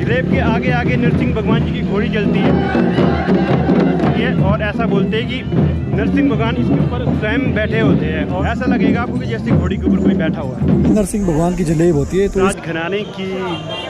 जलेब के आगे आगे नरसिंह भगवान जी की घोड़ी चलती है और ऐसा बोलते हैं कि नरसिंह भगवान इसके ऊपर स्वयं बैठे होते हैं और ऐसा लगेगा आपको कि जैसे घोड़ी के ऊपर कोई बैठा हुआ है। नरसिंह भगवान की जलेब होती है। तो राज घराने की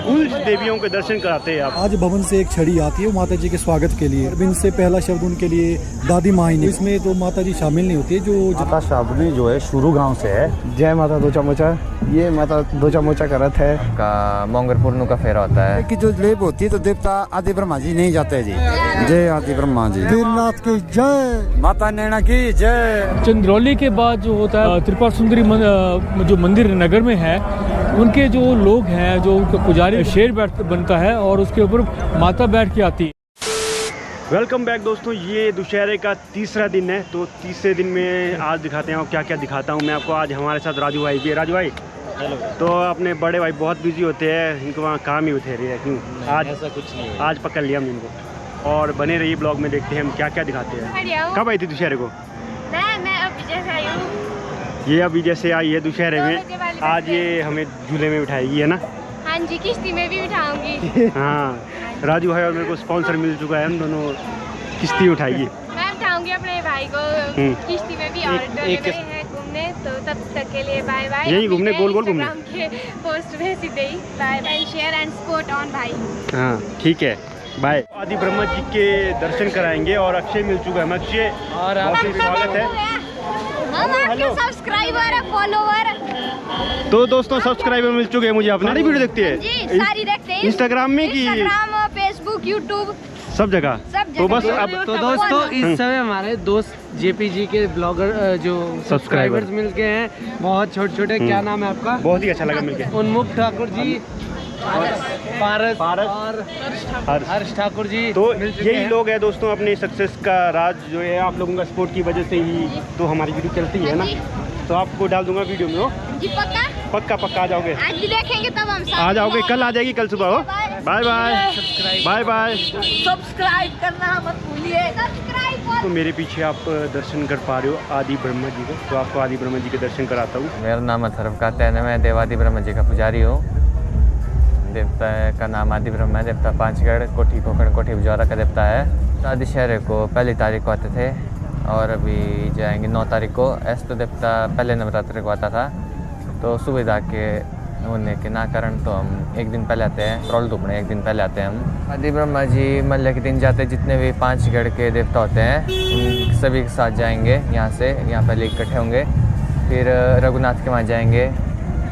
कुल देवियों के दर्शन कराते हैं आप। आज भवन से एक छड़ी आती है माता जी के स्वागत के लिए। इनसे पहला शब्द उनके लिए दादी माही। इसमें तो माता जी शामिल नहीं होती है। जो माता शाबनी जो है शुरू गांव से है। जय माता दो चमोचा, ये माता दो चमोचा का रथ है का मोंगरपुरनु का फेरा होता है कि जो जलेब होती है तो देवता आदि ब्रह्मा जी नहीं जाते जी। जय आदि ब्रह्मा जी, वीरनाथ की जय, माता नैना की जय। चंद्रौली के बाद जो होता है त्रिपुरा सुंदरी जो मंदिर नगर में है, उनके जो लोग हैं, जो उनका पुजारी शेर बनता है और उसके ऊपर माता बैठ के आती है। वेलकम बैक दोस्तों, ये दुशहरे का तीसरा दिन है। तो तीसरे दिन में आज दिखाते हैं और क्या क्या दिखाता हूँ मैं आपको। आज हमारे साथ राजू भाई भी है। राजू भाई हेलो। तो अपने बड़े भाई बहुत बिजी होते हैं, इनको वहाँ काम ही उठे रही है। क्यों आज ऐसा कुछ नहीं है, आज पकड़ लिया हम इनको। और बने रहिए ब्लॉग में, देखते हैं हम क्या क्या दिखाते हैं। कब आई थी दुशहरे को? मैं अभी जैसे आई हूँ। ये अभी जैसे आई है दुशहरे में। आज ये हमें झूले में बिठाएगी, है ना? हाँ जी, किश्ती में भी बिठाऊंगी। हाँ, राजू भाई और मेरे को स्पॉन्सर मिल चुका है, हम दोनों किश्ती उठाएगी। मैं बिठाऊंगी अपने भाई को किश्ती में भी। और डोले में है घूमने, तो तब तक के लिए बाय बाय। यही घूमने, गोल गोल घूमने के पोस्ट में सीधे ही bye bye. Share and support on भाई। हाँ ठीक है, बाय। आदि ब्रह्मा जी के दर्शन कराएंगे और अक्षय मिल चुका है। अक्षय और आपका स्वागत है। हेलो सब्सक्राइबर है, फॉलोवर। तो दोस्तों सब्सक्राइबर मिल चुके हैं मुझे। आप सारी वीडियो देखते हैं? जी सारी देखते हैं। इंस्टाग्राम में कि इंस्टाग्राम, फेसबुक, यूट्यूब, सब जगह। तो बस अब तो दोस्तों इस समय हमारे दोस्त जेपीजी के ब्लॉगर जो सब्सक्राइबर्स मिल गए हैं, बहुत छोटे छोटे। क्या नाम है आपका? बहुत ही अच्छा लगा मिलके। उन्मुख ठाकुर जी और पारस और हर्ष ठाकुर जी। तो यही लोग हैं दोस्तों, अपने सक्सेस का राज जो है आप लोगों का सपोर्ट की वजह से ही तो हमारी वीडियो चलती है ना। तो आपको डाल दूंगा वीडियो में। हो जी पक्का? पक्का पक्का आ जाओगे? आज भी देखेंगे तब हम आ जाओगे, कल आ जाएगी, कल सुबह। हो bye bye bye bye. Subscribe करना मत भूलिए। सब्सक्राइब। तो मेरे पीछे आप दर्शन कर पा रहे हो आदि ब्रह्मा जी को, तो आपको आदि ब्रह्मा जी के दर्शन कराता हूँ। मेरा नाम अथर्व का तैन है, मैं देवादि ब्रह्मा जी का पुजारी हूँ। देवता का नाम आदि ब्रह्मा है। देवता पांचगढ़ कोठी कोकण कोठी बुजौरा का देवता है। आदि शहर को पहली तारीख को आते थे और अभी जाएंगे 9 तारीख को। ऐसे तो देवता पहले नवरात्र को आता था, तो सुविधा के होने के ना कारण तो हम एक दिन पहले आते हैं। ट्रोल दुपने एक दिन पहले आते हैं हम। आदि ब्रह्मा जी मल्ल के दिन जाते, जितने भी पांचगढ़ के देवता होते हैं उन सभी के साथ जाएंगे यहाँ से। यहाँ पहले इकट्ठे होंगे, फिर रघुनाथ के वहाँ जाएंगे,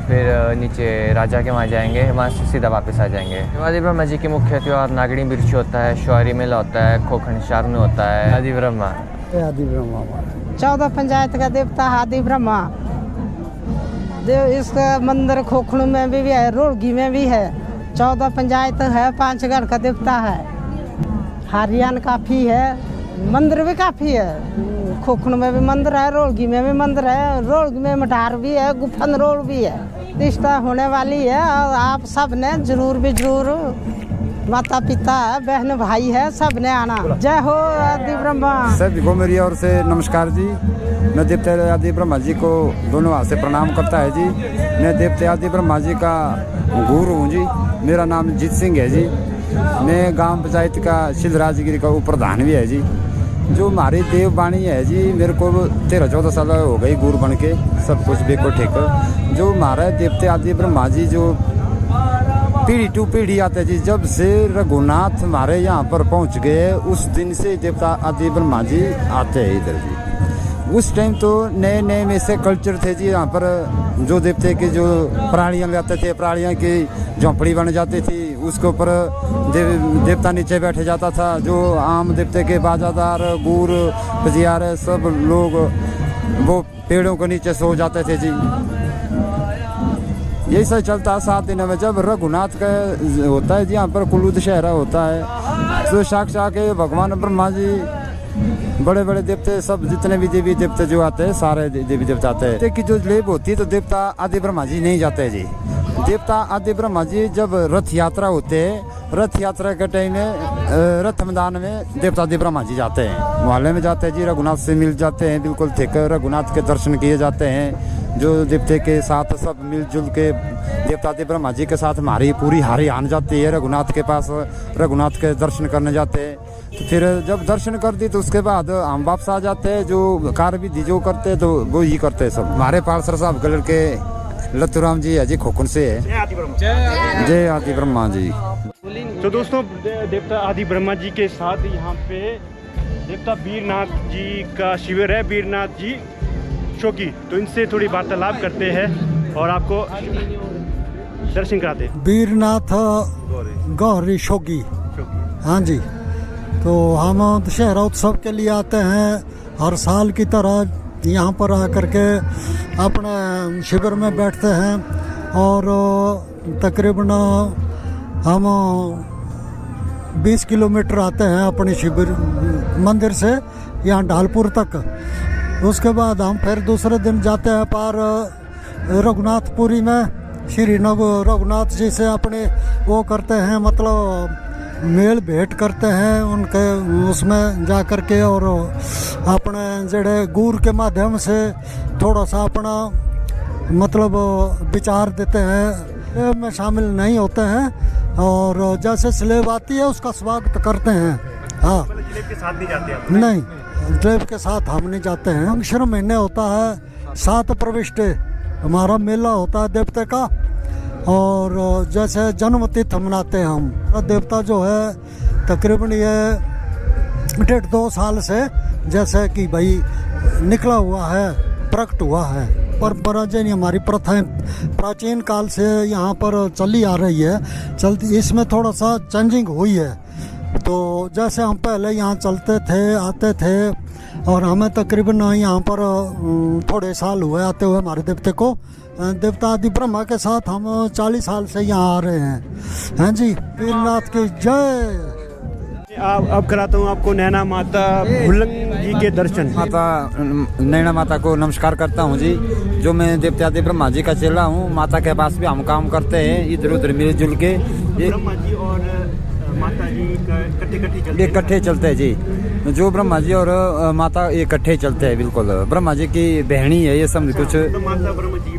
फिर नीचे राजा के वहाँ जाएंगे, वहाँ से सीधा वापस आ जाएंगे। आदि ब्रह्मा जी के मुख्य त्योहार नागड़ी बिरछी होता है, श्वारी मेला होता है, खोखंड शारनु होता है। आदि ब्रह्मा 14 पंचायत का देवता आदि ब्रह्मा देव। इसका मंदिर खोखणु में भी है, रोड़गी में भी है। 14 पंचायत है, पांचगढ़ का देवता है। हरियाणा काफी है, मंदिर भी काफी है। खोखणु में भी मंदिर है, रोड़गी में भी मंदिर है। रोड़गी में मठार भी है, गुफन रोड भी है। प्रतिष्ठा होने वाली है और आप सब ने जरूर माता पिता है, बहन भाई है, सब ने आना। जय हो आदि ब्रह्मा। सभी को मेरी ओर से नमस्कार जी। मैं देवता आदि ब्रह्मा जी को दोनों हाथ से प्रणाम करता है जी। मैं देवता आदि ब्रह्मा जी का गुरु हूँ जी। मेरा नाम जीत सिंह है जी। मैं ग्राम पंचायत का सिद्धराजगिरी का उप प्रधान भी है जी। जो हमारी देववाणी है जी, मेरे को 13-14 साल हो गई गुरु बन के, सब कुछ बेको ठेक। जो हमारा देवता आदि ब्रह्मा जी जो पीढ़ी टू पीढ़ी आते जी, जब से रघुनाथ हमारे यहाँ पर पहुँच गए उस दिन से देवता आदि ब्रह्मा जी आते हैं इधर जी। उस टाइम तो नए नए में से कल्चर थे जी। यहाँ पर जो देवते के जो प्राणियाँ लाते थे, प्राणियाँ की झोंपड़ी बन जाती थी, उसके ऊपर देवता नीचे बैठे जाता था। जो आम देवते के बाजादार गुर पजियार सब लोग वो पेड़ों के नीचे सो जाते थे जी। यही सब चलता 7 दिन में। जब रघुनाथ का होता है जी, यहाँ पर कुल्लू दशहरा होता है, तो साक्षात भगवान ब्रह्मा जी, बड़े बड़े देवते, सब जितने भी देवी देवते जो आते हैं, सारे देवी देवता आते हैं। कि जो जलेब होती है तो देवता आदि ब्रह्मा जी नहीं जाते जी। देवता आदि ब्रह्मा जी जब रथ यात्रा होते हैं, रथ यात्रा के टाइम में रथ मैदान में देवता आदि ब्रह्मा जी जाते हैं, मोहल्ले में जाते हैं जी। रघुनाथ से मिल जाते हैं, बिल्कुल ठीक। रघुनाथ के दर्शन किए जाते हैं। जो देवते के साथ सब मिलजुल के देवता आदि ब्रह्मा जी के साथ हमारी पूरी हारी आन जाती है रघुनाथ के पास, रघुनाथ के दर्शन करने जाते हैं। तो फिर जब दर्शन कर दी तो उसके बाद हम वापस आ जाते हैं। जो कार्य विधि जो करते हैं तो वो ही करते हैं सब। हमारे पार्षद साहब कलर के लत्तूराम जी है जी, खोखन से है। जय आदि ब्रह्मा जी। तो दोस्तों देवता आदि ब्रह्मा जी के साथ यहाँ पे देवता वीरनाथ जी का शिविर है, वीरनाथ जी शोकी। तो इनसे थोड़ी वार्तालाप करते हैं और आपको दर्शन कराते हैं। वीरनाथ गौरी शोकी, हाँ जी। तो हम दशहरा उत्सव के लिए आते हैं हर साल की तरह, यहाँ पर आकर के अपने शिविर में बैठते हैं और तकरीबन हम 20 किलोमीटर आते हैं अपने शिविर मंदिर से यहाँ ढालपुर तक। उसके बाद हम फिर दूसरे दिन जाते हैं पार रघुनाथपुरी में, श्री रघुनाथ जी से अपने वो करते हैं, मतलब मेल भेंट करते हैं उनके उसमें जा कर के, और अपने जड़े गुर के माध्यम से थोड़ा सा अपना मतलब विचार देते हैं, में शामिल नहीं होते हैं। और जैसे स्लेब आती है उसका स्वागत करते हैं। हाँ, जलेब के साथ नहीं जाते आप? नहीं, जलेब के साथ हम नहीं जाते हैं। अक्षर महीने होता है 7 प्रविष्टे हमारा मेला होता है देवता का, और जैसे जन्म तिथि मनाते हैं हम। देवता जो है तकरीबन ये 1.5-2 साल से जैसे कि भाई निकला हुआ है, प्रकट हुआ है। परंपरा जैन हमारी प्रथाएं प्राचीन काल से यहाँ पर चली आ रही है, चलती। इसमें थोड़ा सा चेंजिंग हुई है। तो जैसे हम पहले यहाँ चलते थे, आते थे, और हमें तकरीबन यहाँ पर थोड़े साल हुए आते हुए हमारे देवते को। देवता आदि ब्रह्मा के साथ हम 40 साल से यहाँ आ रहे हैं। हाँ जी, वीरनाथ की जय। अब कराता हूँ आपको नैना माता भुल्लंग जी के दर्शन। माता नैना माता को नमस्कार करता हूँ जी। जो मैं देवता आदि ब्रह्मा जी का चेला हूँ, माता के पास भी हम काम करते हैं इधर उधर मिलजुल के। ब्रह्मा जी और माता जी इकट्ठे चलते हैं जी। जो ब्रह्मा जी और माता इकट्ठे चलते हैं, बिल्कुल। ब्रह्मा जी की बहनी है ये समझ कुछ, तो माता ब्रह्मा जी की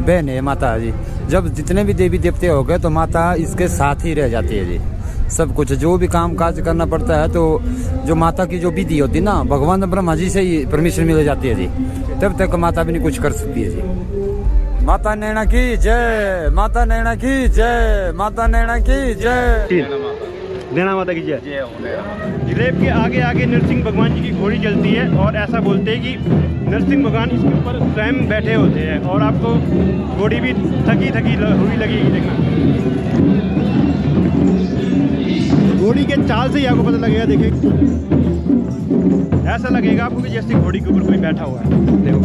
बहन है माता जी। जब जितने भी देवी देवते हो गए तो माता इसके साथ ही रह जाती है जी। सब कुछ जो भी काम काज करना पड़ता है तो जो माता की जो विधि होती है ना, भगवान ब्रह्मा जी से ही परमिशन मिल जाती है जी। तब तक माता भी नहीं कुछ कर सकती है जी। माता नैना की जय, माता नैना की जय, माता नैना की जय। नैना माता की जय। जलेब के आगे आगे नरसिंह भगवान जी की घोड़ी चलती है, और ऐसा बोलते हैं कि नरसिंह भगवान इसके ऊपर स्वयं बैठे होते हैं, और आपको घोड़ी भी थकी थकी हुई लगेगी। देखना, घोड़ी के चाल से ही आपको पता लगेगा। देखिए, ऐसा लगेगा आपको कि जैसे घोड़ी के ऊपर कोई बैठा हुआ है। देखो,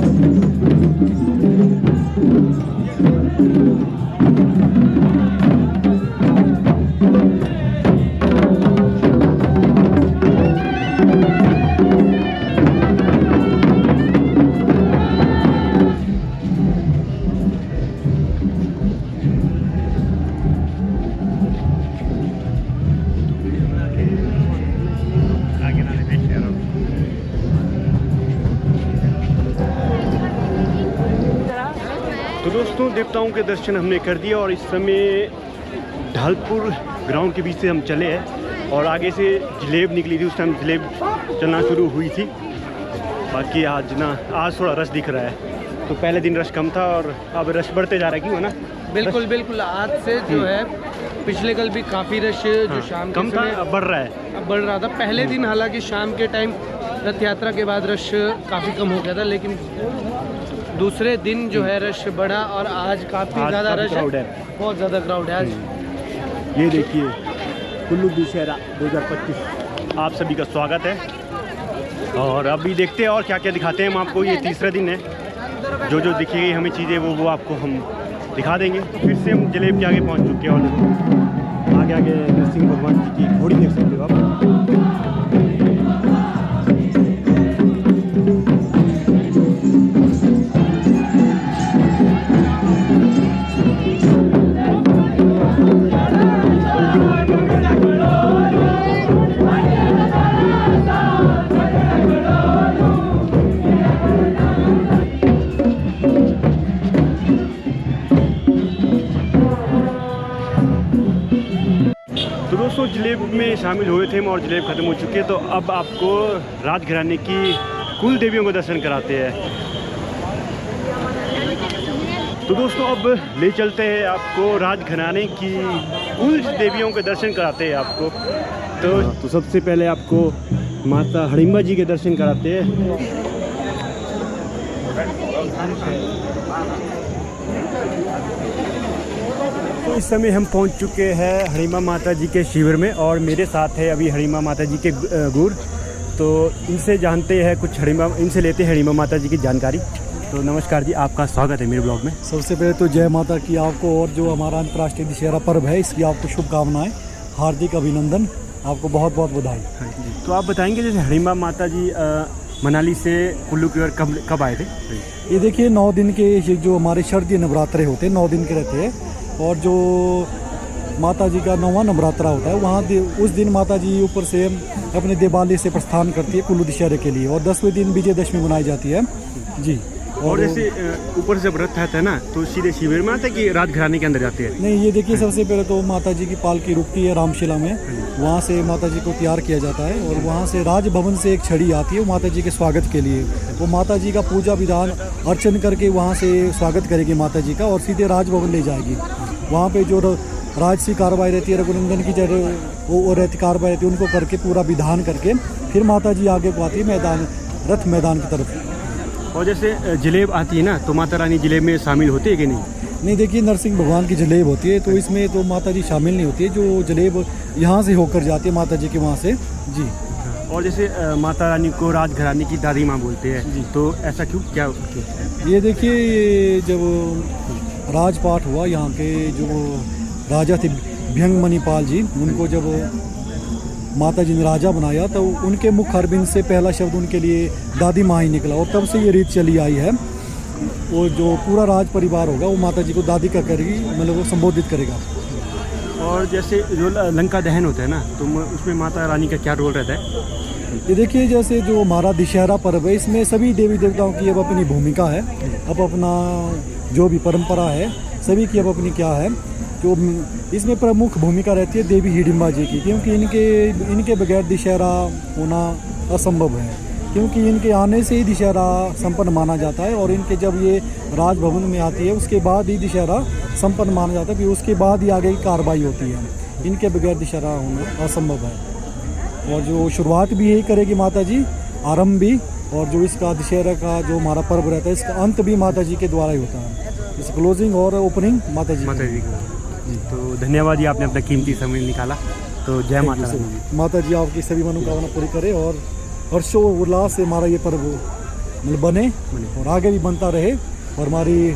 तो दोस्तों देवताओं के दर्शन हमने कर दिए, और इस समय ढालपुर ग्राउंड के बीच से हम चले हैं, और आगे से जलेब निकली थी। उस टाइम जलेब चलना शुरू हुई थी। बाकी आज थोड़ा रश दिख रहा है। तो पहले दिन रश कम था और अब रश बढ़ते जा रहा है, क्यों है ना? बिल्कुल बिल्कुल। आज से जो है पिछले कल भी काफ़ी रश जो शाम कम था, अब बढ़ रहा है। अब बढ़ रहा था। पहले दिन हालांकि शाम के टाइम रथ यात्रा के बाद रश काफ़ी कम हो गया था, लेकिन दूसरे दिन जो है रश बढ़ा, और आज काफ़ी ज़्यादा रश है, बहुत ज़्यादा क्राउड है आज। ये देखिए, कुल्लू दशहरा 2025 आप सभी का स्वागत है। और अभी देखते हैं और क्या क्या दिखाते हैं हम आपको। ये तीसरा दिन है, जो जो दिखेगी हमें चीज़ें वो आपको हम दिखा देंगे। तो फिर से हम जलेब के आगे पहुंच चुके हैं, और आगे आगे नरसिंह भगवान जी की घोड़ी देख सकते हो आप। दोस्तों जलेब में शामिल हुए थे और जलेब ख़त्म हो चुकी है, तो अब आपको राजघराने की कुल देवियों को दर्शन कराते हैं। तो दोस्तों अब ले चलते हैं आपको राजघराने की कुल देवियों के दर्शन कराते हैं आपको। तो सबसे पहले आपको माता हड़िम्बा जी के दर्शन कराते हैं। तो इस समय हम पहुंच चुके हैं हड़िम्बा माता जी के शिविर में और मेरे साथ है अभी हड़िम्बा माता जी के गुर। तो इनसे जानते हैं कुछ इनसे लेते हैं हड़िम्बा माता जी की जानकारी। तो नमस्कार जी, आपका स्वागत है मेरे ब्लॉग में। सबसे पहले तो जय माता की आपको, और जो हमारा अंतर्राष्ट्रीय दशहरा पर्व है इसकी आपको शुभकामनाएं, हार्दिक अभिनंदन, आपको बहुत बहुत बधाई। तो आप बताएंगे जैसे हड़िम्बा माता जी मनाली से कुल्लू की ओर कब आए थे? ये देखिए 9 दिन के जो हमारे शारदीय नवरात्रे होते हैं 9 दिन के रहते हैं, और जो माता जी का 9वां नवरात्रा होता है वहाँ उस दिन माता जी ऊपर से अपने देवालय से प्रस्थान करती है कुल्लू दशहरे के लिए, और 10वें दिन विजयदशमी मनाई जाती है जी। और जैसे ऊपर से व्रत आता है ना, तो सीधे शिविर में आते हैं कि राजघराने के अंदर जाते हैं? नहीं, ये देखिए सबसे पहले तो माता जी की पालकी रुकती है रामशिला में, वहाँ से माता जी को तैयार किया जाता है, और वहाँ से राजभवन से एक छड़ी आती है माता जी के स्वागत के लिए। वो माता जी का पूजा विधान अर्चन करके वहाँ से स्वागत करेगी माता जी का, और सीधे राजभवन ले जाएगी। वहाँ पे जो राजसी कार्रवाई रहती है, रघुनंदन की वो रहती कार्रवाई रहती है, उनको करके पूरा विधान करके फिर माता जी आगे को आती है मैदान, रथ मैदान की तरफ। और जैसे जलेब आती है ना, तो माता रानी जलेब में शामिल होती है कि नहीं? नहीं, देखिए नरसिंह भगवान की जलेब होती है, तो इसमें तो माता जी शामिल नहीं होती है, जो जलेब यहाँ से होकर जाती है माता जी के वहाँ से जी। और जैसे माता रानी को राजघराने की दादी माँ बोलते हैं जी, तो ऐसा क्यों, क्या? ये देखिए जब राजपाट हुआ यहाँ के जो राजा थे भ्यंग मणिपाल जी, उनको जब माता जी ने राजा बनाया तो उनके मुख अरविंद से पहला शब्द उनके लिए दादी माँ ही निकला, और तब से ये रीत चली आई है। वो जो पूरा राज परिवार होगा वो माता जी को दादी का करेगी, मतलब वो संबोधित करेगा। और जैसे जो लंका दहन होता है ना, तो उसमें माता रानी का क्या रोल रहता है? ये देखिए जैसे जो हमारा दशहरा पर्व है इसमें सभी देवी देवताओं की अब अपनी भूमिका है, अब अपना जो भी परंपरा है सभी की अब अपनी क्या है, जो इसमें प्रमुख भूमिका रहती है देवी हिडिम्बा जी की, क्योंकि इनके बगैर दशहरा होना असंभव है, क्योंकि इनके आने से ही दशहरा संपन्न माना जाता है, और इनके जब ये राजभवन में आती है उसके बाद ही दशहरा संपन्न माना जाता है, फिर उसके बाद ही आगे की कार्रवाई होती है। इनके बगैर दशहरा होना असंभव है, और जो शुरुआत भी यही करेगी माता जी, आरंभ भी, और जो इसका दशहरा का जो हमारा पर्व रहता है इसका अंत भी माता जी के द्वारा ही होता है, जैसे क्लोजिंग और ओपनिंग माता जी का। तो धन्यवाद जी, आपने अपना कीमती समय निकाला। तो जय माता दी। माता जी आपकी सभी मनोकामना पूरी करे, और हर्षो उल्लास से हमारा ये पर्व मतलब बने और आगे भी बनता रहे, और हमारी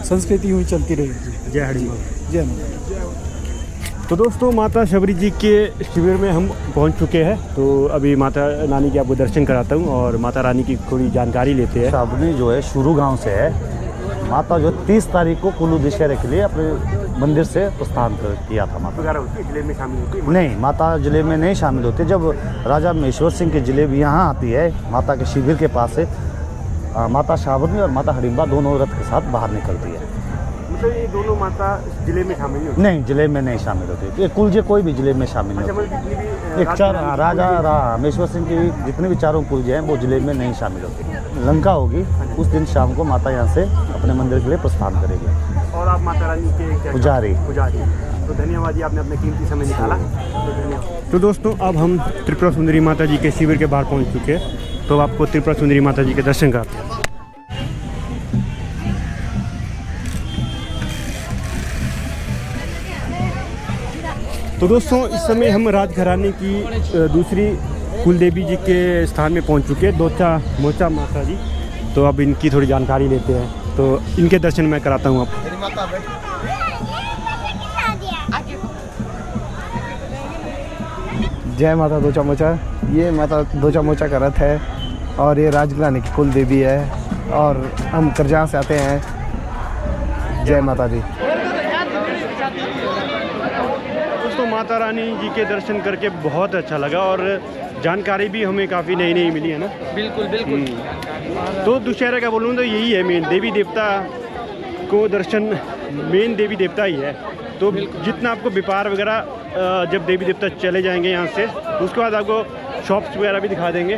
संस्कृति यूँ ही चलती रहे। जय हरिम्बा। जय माता। तो दोस्तों माता शबरी जी के शिविर में हम पहुंच चुके हैं, तो अभी माता रानी के आपको दर्शन कराता हूं और माता रानी की थोड़ी जानकारी लेते हैं। शबरी जो है शुरू गांव से है। माता जो 30 तारीख को कुल्लू दशहरे के लिए अपने मंदिर से प्रस्थान किया था। माता जलेब में शामिल होती है? नहीं, माता जलेब में नहीं शामिल होती। जब राजा महेश्वर सिंह की जलेब यहाँ आती है माता के शिविर के पास से, माता शाबरी और माता हड़िम्बा दोनों रथ के साथ बाहर निकलती है। मतलब ये दोनों माता जलेब में शामिल नहीं? नहीं, जलेब में नहीं शामिल होती। ये कुलजे कोई भी जलेब में शामिल नहीं होती। एक चार राजा महेश्वर सिंह की जितने भी चारों कुलजे हैं वो जलेब में नहीं शामिल होती। लंका होगी उस दिन शाम को माता यहाँ से अपने मंदिर के लिए प्रस्थान करेगी। और आप माता रानी के पुजारी। तो धन्यवाद जी, आपने अपना कीमती समय निकाला। तो दोस्तों अब हम त्रिपुरा सुंदरी माता जी के शिविर के बाहर पहुँच चुके हैं, तो आपको त्रिपुरा सुंदरी माता जी के दर्शन कराते हैं। तो दोस्तों इस समय हम राजघराने की दूसरी कुलदेवी जी के स्थान में पहुंच चुके हैं, दोचा मोचा माता जी। तो अब इनकी थोड़ी जानकारी लेते हैं, तो इनके दर्शन मैं कराता हूँ आपको। जय माता दोचा मोचा। ये माता दोचा मोचा का रथ है, और ये राजघराने की कुल देवी है, और हम करजा से आते हैं। जय माता दी। दोस्तों माता रानी जी के दर्शन करके बहुत अच्छा लगा, और जानकारी भी हमें काफ़ी नई नई मिली है ना। बिल्कुल बिल्कुल। तो दशहरा का बोलूँ तो यही है मेन, देवी देवता को दर्शन मेन देवी देवता ही है। तो जितना आपको व्यापार वगैरह जब देवी देवता चले जाएंगे यहाँ से, उसके बाद आपको शॉप्स वगैरह भी दिखा देंगे,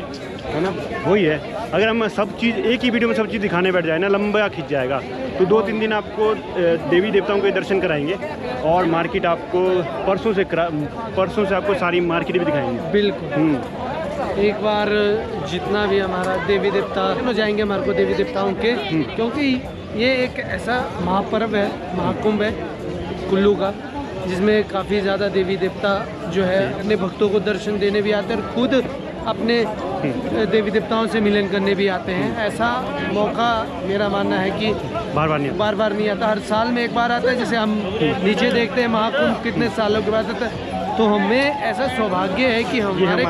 है ना। वही है, अगर हम सब चीज़ एक ही वीडियो में सब चीज़ दिखाने बैठ जाए ना, लंबा खिंच जाएगा। तो 2-3 दिन आपको देवी देवताओं के दर्शन कराएंगे और मार्केट आपको परसों से आपको सारी मार्केट भी दिखाएंगे। बिल्कुल। एक बार जितना भी हमारा देवी देवता हो जाएंगे हमारे को देवी देवताओं के, क्योंकि ये एक ऐसा महापर्व है, महाकुंभ है कुल्लू का, जिसमें काफ़ी ज़्यादा देवी देवता जो है अपने भक्तों को दर्शन देने भी आते हैं और खुद अपने देवी देवताओं से मिलन करने भी आते हैं। ऐसा मौका मेरा मानना है कि बार बार नहीं आता, हर साल में एक बार आता है। जैसे हम नीचे देखते हैं महाकुंभ कितने सालों के बाद आता है, तो हमें ऐसा सौभाग्य है कि हमारे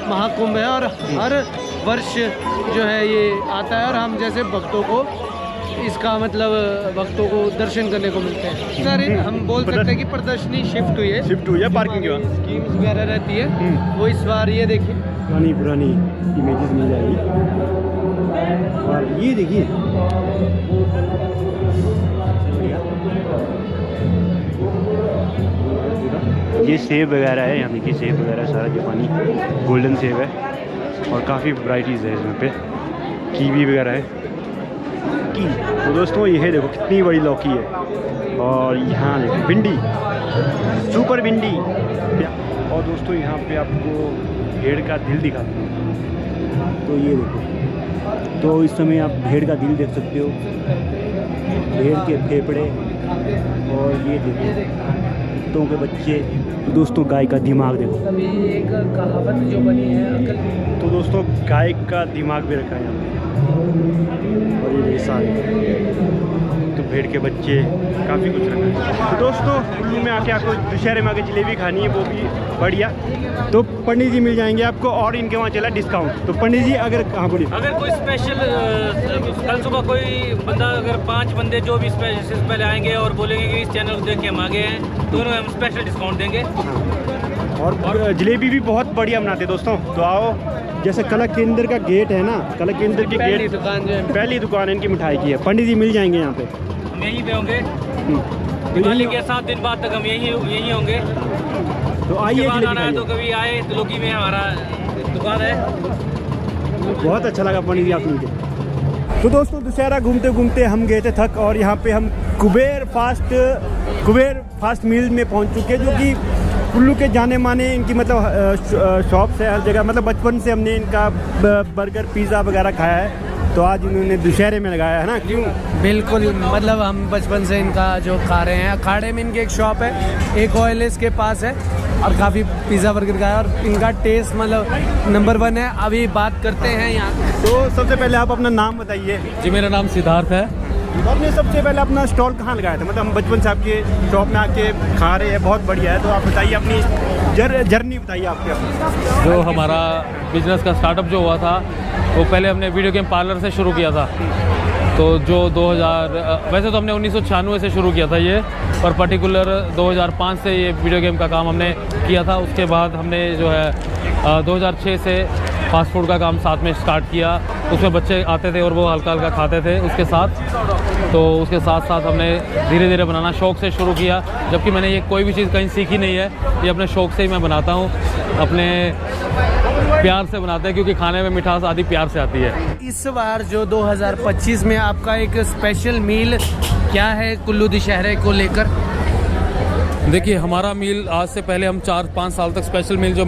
महाकुंभ है और हर वर्ष जो है ये आता है और हम जैसे भक्तों को इसका मतलब भक्तों को दर्शन करने को मिलते हैं। सर हम बोल सकते हैं कि प्रदर्शनी शिफ्ट हुई है पार्किंग की स्कीम्स वगैरह रहती है, वो इस बार ये देखिए पुरानी इमेजेस मिल जाएगी। और ये देखिए ये सेब वगैरह है, यहाँ देखिए सेब वगैरह सारा जापानी गोल्डन सेब है और काफ़ी वैराइटीज़ है इसमें पे, कीवी वगैरह है। तो दोस्तों ये देखो कितनी बड़ी लौकी है और यहाँ देखो भिंडी, सुपर भिंडी। और दोस्तों यहाँ पे आपको भेड़ का दिल दिखाते हैं, तो ये देखो, तो इस समय आप भेड़ का दिल देख सकते हो, भेड़ के फेफड़े, और ये देखो कुत्तों के बच्चे। तो दोस्तों गाय का दिमाग देखो, अभी एक कहावत जो बनी है तो दोस्तों गाय का दिमाग भी रखा है यहाँ पे, और ये सारे तो भेड़ के बच्चे, काफ़ी कुछ रखा है। तो दोस्तों कुल्लू में आके आपको दशहरे में आके जलेबी खानी है, वो भी बढ़िया, तो पंडित जी मिल जाएंगे आपको और इनके वहाँ चला डिस्काउंट। तो पंडित जी अगर कहाँ बोलिए, अगर कोई स्पेशल कल सुबह कोई बंदा, अगर 5 बंदे जो भी स्पेशल पहले आएंगे और बोलेंगे कि इस चैनल को देख के हम आगे हैं, तो उन्हें हम स्पेशल डिस्काउंट देंगे। और जलेबी भी बहुत बढ़िया बनाते हैं दोस्तों। तो आओ, जैसे कला केंद्र का गेट है ना, कला केंद्र की पहली दुकान जो है, पहली दुकान है इनकी मिठाई की है। पंडित जी मिल जाएंगे यहाँ पे, हम यहीं पे होंगे दिवाली के 7 दिन बाद तक हम यहीं होंगे। तो आइए, आना है तो कभी आए, तो लोकी में हमारा दुकान है। बहुत अच्छा लगा पंडित जी आप मिलके। तो दोस्तों दशहरा घूमते घूमते हम गए थे थक, और यहाँ पे हम कुबेर फास्ट मील में पहुँच चुके हैं, जो कि कुल्लू के जाने माने इनकी मतलब शॉप्स है हर जगह। मतलब बचपन से हमने इनका बर्गर पिज़्ज़ा वगैरह खाया है, तो आज इन्होंने दशहरे में लगाया है ना, क्यों? बिल्कुल, मतलब हम बचपन से इनका जो खा रहे हैं। अखाड़े में इनकी एक शॉप है, एक ऑयलेस के पास है, और काफ़ी पिज़्ज़ा बर्गर का है और इनका टेस्ट मतलब नंबर 1 है। अभी बात करते हैं यहाँ। तो सबसे पहले आप अपना नाम बताइए। जी मेरा नाम सिद्धार्थ है। तो आपने सबसे पहले अपना स्टॉल कहाँ लगाया था? मतलब हम बचपन से आपके शॉप में आके खा रहे हैं, बहुत बढ़िया है। तो आप बताइए अपनी जर्नी बताइए आपके अपनी। जो हमारा बिजनेस का स्टार्टअप जो हुआ था, वो पहले हमने वीडियो गेम पार्लर से शुरू किया था। तो जो 2000 वैसे तो हमने 1996 से शुरू किया था ये, पर पर्टिकुलर 2005 से ये वीडियो गेम का काम हमने किया था। उसके बाद हमने जो है 2006 से फास्ट फूड का काम साथ में स्टार्ट किया। उसमें बच्चे आते थे और वो हल्का हल्का खाते थे उसके साथ। तो उसके साथ साथ हमने धीरे धीरे बनाना शौक़ से शुरू किया, जबकि मैंने ये कोई भी चीज़ कहीं सीखी नहीं है, ये अपने शौक़ से ही मैं बनाता हूँ, अपने प्यार से बनाते हैं, क्योंकि खाने में मिठास आदि प्यार से आती है। इस बार जो 2025 में आपका एक स्पेशल मील क्या है कुल्लू दशहरे को लेकर? देखिए हमारा मील आज से पहले हम 4-5 साल तक स्पेशल मील जो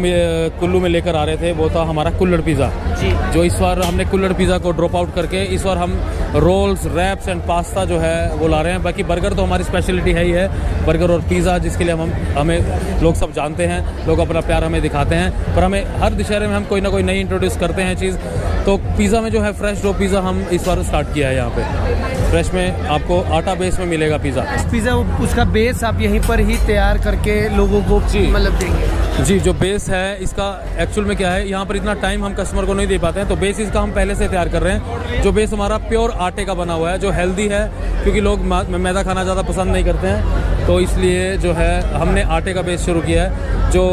कुल्लू में लेकर आ रहे थे, वो था हमारा कुल्हड़ पिज़्ज़ा जी। जो इस बार हमने कुल्हड़ पिज़्ज़ा को ड्रॉप आउट करके इस बार हम रोल्स, रैप्स एंड पास्ता जो है वो ला रहे हैं। बाकी बर्गर तो हमारी स्पेशलिटी है ही है, बर्गर और पिज़्ज़ा, जिसके लिए हमें लोग सब जानते हैं, लोग अपना प्यार हमें दिखाते हैं। पर हमें हर दशहरे में हम कोई ना कोई नई इंट्रोड्यूस करते हैं चीज़। तो पिज़्ज़ा में जो है फ्रेश डो पिज़्ज़ा हम इस बार स्टार्ट किया है यहाँ पे। फ्रेश में आपको आटा बेस में मिलेगा पिज़्ज़ा। उसका बेस आप यहीं पर ही तैयार करके लोगों को मतलब देंगे? जी, जो बेस है इसका एक्चुअल में क्या है, यहाँ पर इतना टाइम हम कस्टमर को नहीं दे पाते हैं, तो बेस इसका हम पहले से तैयार कर रहे हैं। जो बेस हमारा प्योर आटे का बना हुआ है, जो हेल्दी है, क्योंकि लोग मैदा खाना ज़्यादा पसंद नहीं करते हैं, तो इसलिए जो है हमने आटे का बेस शुरू किया है। जो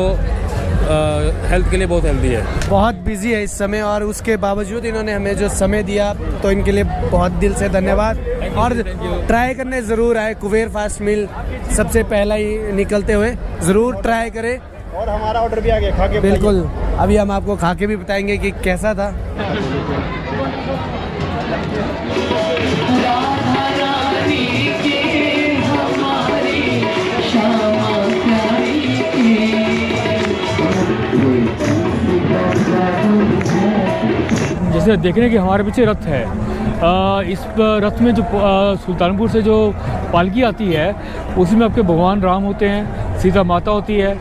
हेल्थ के लिए बहुत हेल्दी है। बहुत बिजी है इस समय और उसके बावजूद इन्होंने हमें जो समय दिया तो इनके लिए बहुत दिल से धन्यवाद। और ट्राई करने ज़रूर आए कुबेर फास्ट मील, सबसे पहला ही निकलते हुए ज़रूर ट्राई करें। और हमारा ऑर्डर भी आ गया, खा के बिल्कुल, अभी हम आपको खा के भी बताएंगे कि कैसा था। जैसे देखने के हमारे पीछे रथ है, इस रथ में जो सुल्तानपुर से जो पालकी आती है उसमें आपके भगवान राम होते हैं, सीता माता होती है,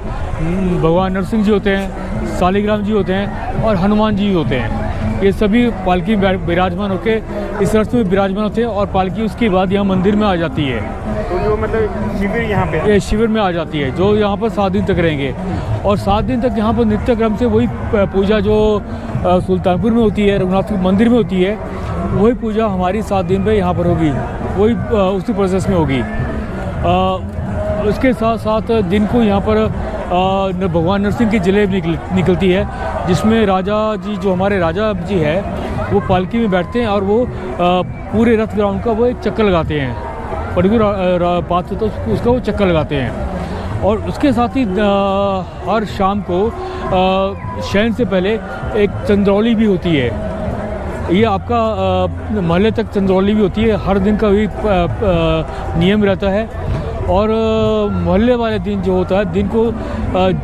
भगवान नरसिंह जी होते हैं, शालिग्राम जी होते हैं और हनुमान जी होते हैं। ये सभी पालकी विराजमान होकर इस रथ में विराजमान होते हैं और पालकी उसके बाद यहाँ मंदिर में आ जाती है। तो जो मतलब शिविर यहाँ पे ये शिविर में आ जाती है जो यहाँ पर 7 दिन तक रहेंगे और 7 दिन तक यहाँ पर नित्य क्रम से वही पूजा जो सुल्तानपुर में होती है, रघुनाथ मंदिर में होती है, वही पूजा हमारी 7 दिन पे यहाँ पर होगी, वही उसी प्रोसेस में होगी। उसके साथ साथ दिन को यहाँ पर भगवान नरसिंह की जलेब निकलती है, जिसमें राजा जी जो हमारे राजा जी है वो पालकी में बैठते हैं और वो पूरे रथ ग्राउंड का वो एक चक्कर लगाते हैं, पर्टिकुलर बात तो उसका वो चक्कर लगाते हैं। और उसके साथ ही हर शाम को शयन से पहले एक चंद्रौली भी होती है। ये आपका महल्ले तक चंद्रौली भी होती है, हर दिन का भी नियम रहता है। और मोहल्ले वाले दिन जो होता है, दिन को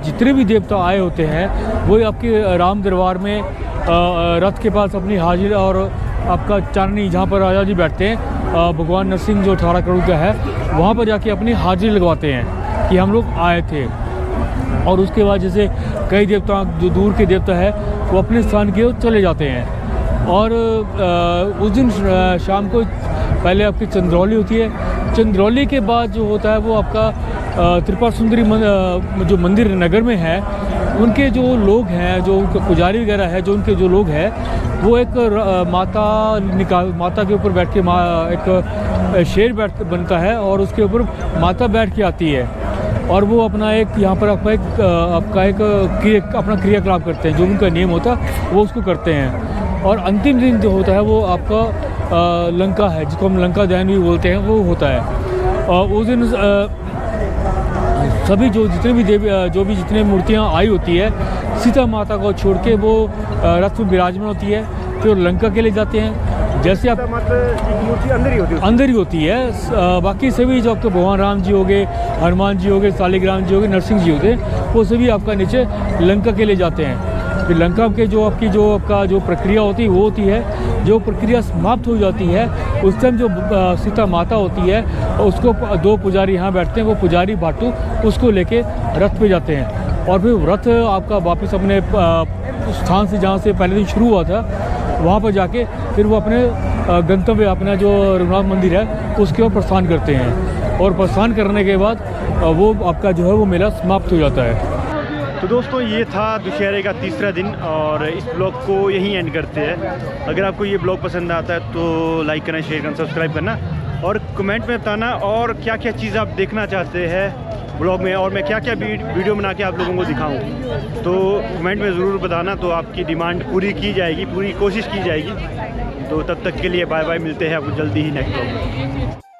जितने भी देवता आए होते हैं वही आपके राम दरबार में रथ के पास अपनी हाजिर और आपका चांदनी जहाँ पर राजा जी बैठते हैं, भगवान नरसिंह जो 18 करोड़ का है, वहाँ पर जाके अपनी हाजिरी लगवाते हैं कि हम लोग आए थे। और उसके बाद जैसे कई देवता जो दूर के देवता है वो अपने स्थान की ओर चले जाते हैं। और उस दिन शाम को पहले आपकी चंद्रौली होती है, चंद्रौली के बाद जो होता है वो आपका त्रिपुरा सुंदरी जो मंदिर नगर में है, उनके जो लोग हैं, जो उनके पुजारी वगैरह है, जो उनके जो लोग हैं, वो एक माता के ऊपर बैठ के एक शेर बनता है और उसके ऊपर माता बैठ के आती है और वो अपना एक यहाँ पर आपका एक अपना क्रियाकलाप करते हैं, जो उनका नियम होता है वो उसको करते हैं। और अंतिम दिन जो होता है वो आपका लंका है, जिसको हम लंका दहन भी बोलते हैं, वो होता है। और उस दिन सभी जितने भी देवी जितने मूर्तियाँ आई होती है, सीता माता को छोड़ के वो रथ में विराजमान होती है, फिर लंका के लिए जाते हैं। जैसे आप मूर्ति अंदर ही होती है, बाकी सभी जो आपके भगवान राम जी हो गए, हनुमान जी हो गए, शालिग्राम जी हो गए, नरसिंह जी होते हैं, वो सभी आपका नीचे लंका के लिए जाते हैं। फिर लंका के जो प्रक्रिया होती है वो होती है, जो प्रक्रिया समाप्त हो जाती है उस टाइम जो सीता माता होती है उसको 2 पुजारी यहाँ बैठते हैं, वो पुजारी भाटू उसको लेके रथ पे जाते हैं और फिर रथ आपका वापस अपने स्थान से जहाँ से पहले दिन शुरू हुआ था वहाँ पर जाके फिर वो अपने गंतव्य अपना जो रघुनाथ मंदिर है उसके ओर प्रस्थान करते हैं और प्रस्थान करने के बाद वो आपका जो है वो मेला समाप्त हो जाता है। तो दोस्तों ये था दुशहरे का तीसरा दिन और इस ब्लॉग को यहीं एंड करते हैं। अगर आपको ये ब्लॉग पसंद आता है तो लाइक करना, शेयर करना, सब्सक्राइब करना और कमेंट में बताना और क्या क्या चीज़ आप देखना चाहते हैं ब्लॉग में और मैं क्या क्या वीडियो बना के आप लोगों को दिखाऊं। तो कमेंट में ज़रूर बताना, तो आपकी डिमांड पूरी की जाएगी, पूरी कोशिश की जाएगी। तो तब तक के लिए बाय बाय, मिलते हैं आपको जल्दी ही नेक्स्ट ब्लॉग में।